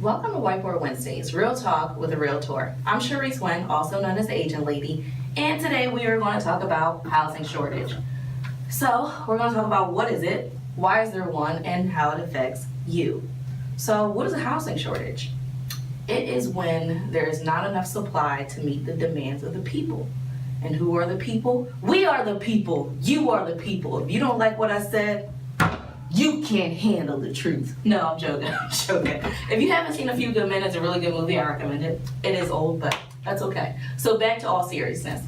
Welcome to Whiteboard Wednesdays, Real Talk with a Realtor. I'm Cherise, Wynne, also known as the Agent Lady, and today we are going to talk about housing shortage. So we're going to talk about what is it, why is there one, and how it affects you. So what is a housing shortage? It is when there is not enough supply to meet the demands of the people. And who are the people? We are the people. You are the people. If you don't like what I said, you can't handle the truth. No, I'm joking. I'm joking. If you haven't seen A Few Good Men, it's a really good movie. I recommend it. It is old, but that's okay. So back to all seriousness.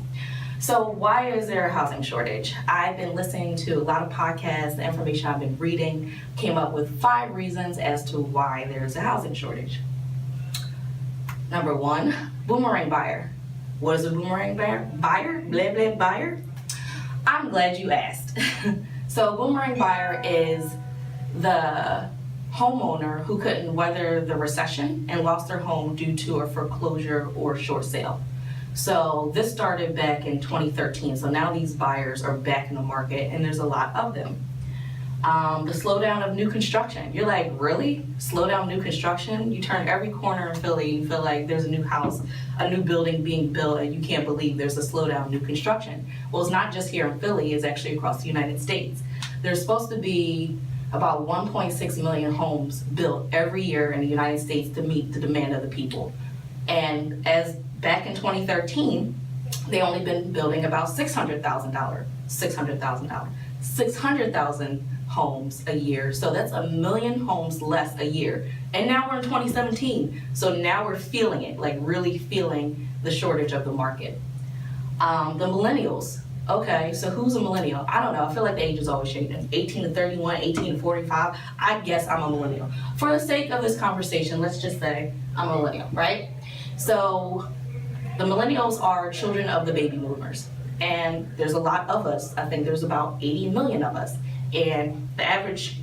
So why is there a housing shortage? I've been listening to a lot of podcasts, the information I've been reading came up with 5 reasons as to why there's a housing shortage. Number 1, boomerang buyer. What is a boomerang buyer? Buyer? I'm glad you asked. So boomerang buyer is the homeowner who couldn't weather the recession and lost their home due to a foreclosure or short sale. So this started back in 2013. So now these buyers are back in the market and there's a lot of them. The slowdown of new construction. You're like, really? Slow down new construction? You turn every corner in Philly, you feel like there's a new house, a new building being built, and you can't believe there's a slowdown in new construction. Well, it's not just here in Philly, it's actually across the United States. There's supposed to be about 1.6 million homes built every year in the United States to meet the demand of the people. And as back in 2013, they only been building about 600,000 homes a year. So that's 1 million homes less a year. And now we're in 2017. So now we're feeling it, like really feeling the shortage of the market. The millennials. Okay, so who's a millennial? I don't know. I feel like the age is always changing. 18 to 31, 18 to 45. I guess I'm a millennial. For the sake of this conversation, let's just say I'm a millennial, right? So the millennials are children of the baby boomers. And there's a lot of us. I think there's about 80 million of us. And the average,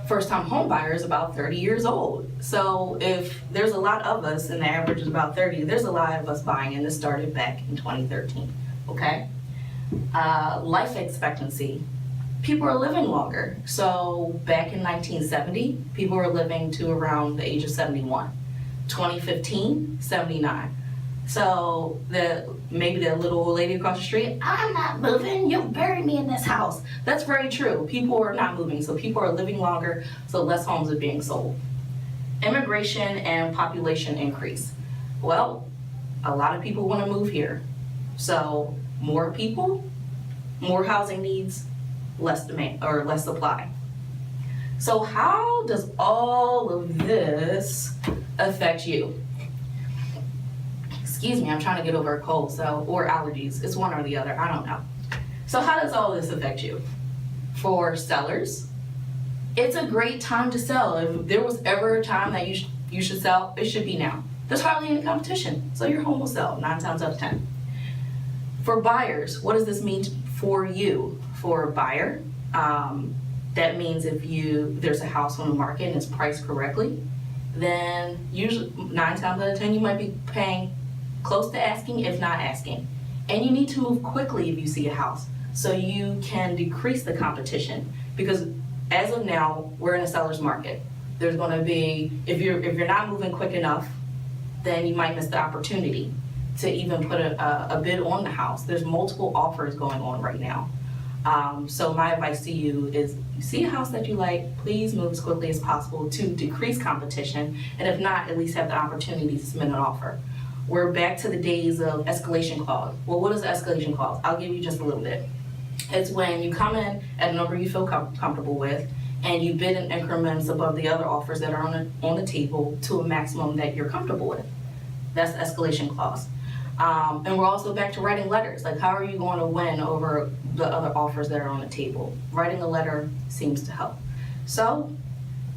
first-time home buyer is about 30 years old. So if there's a lot of us and the average is about 30, there's a lot of us buying, and this started back in 2013, okay? Life expectancy. People are living longer. So back in 1970, people were living to around the age of 71. 2015, 79. So maybe the little old lady across the street, I'm not moving, you'll bury me in this house. That's very true. People are not moving, so people are living longer, so less homes are being sold. Immigration and population increase. Well, a lot of people want to move here. So more people, more housing needs, less demand or less supply. So how does all of this affect you? Excuse me, I'm trying to get over a cold, or allergies. It's one or the other, I don't know. So how does all this affect you? For sellers, it's a great time to sell. If there was ever a time that you should sell, it should be now. There's hardly any competition, so your home will sell 9 times out of 10. For buyers, what does this mean for you? For a buyer, that means if there's a house on the market and it's priced correctly, then usually 9 times out of 10 you might be paying close to asking, if not asking. And you need to move quickly if you see a house so you can decrease the competition, because as of now, we're in a seller's market. There's going to be, if you're not moving quick enough, then you might miss the opportunity to even put a bid on the house. There's multiple offers going on right now. So my advice to you is, you see a house that you like, please move as quickly as possible to decrease competition, and if not, at least have the opportunity to submit an offer. We're back to the days of escalation clause. Well, what is the escalation clause? I'll give you just a little bit. It's when you come in at a number you feel comfortable with, and you bid in increments above the other offers that are on the table to a maximum that you're comfortable with. That's the escalation clause. And we're also back to writing letters. Like, how are you going to win over the other offers that are on the table? Writing a letter seems to help. So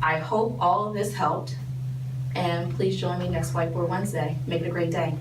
I hope all of this helped. And please join me next Whiteboard Wednesday. Make it a great day.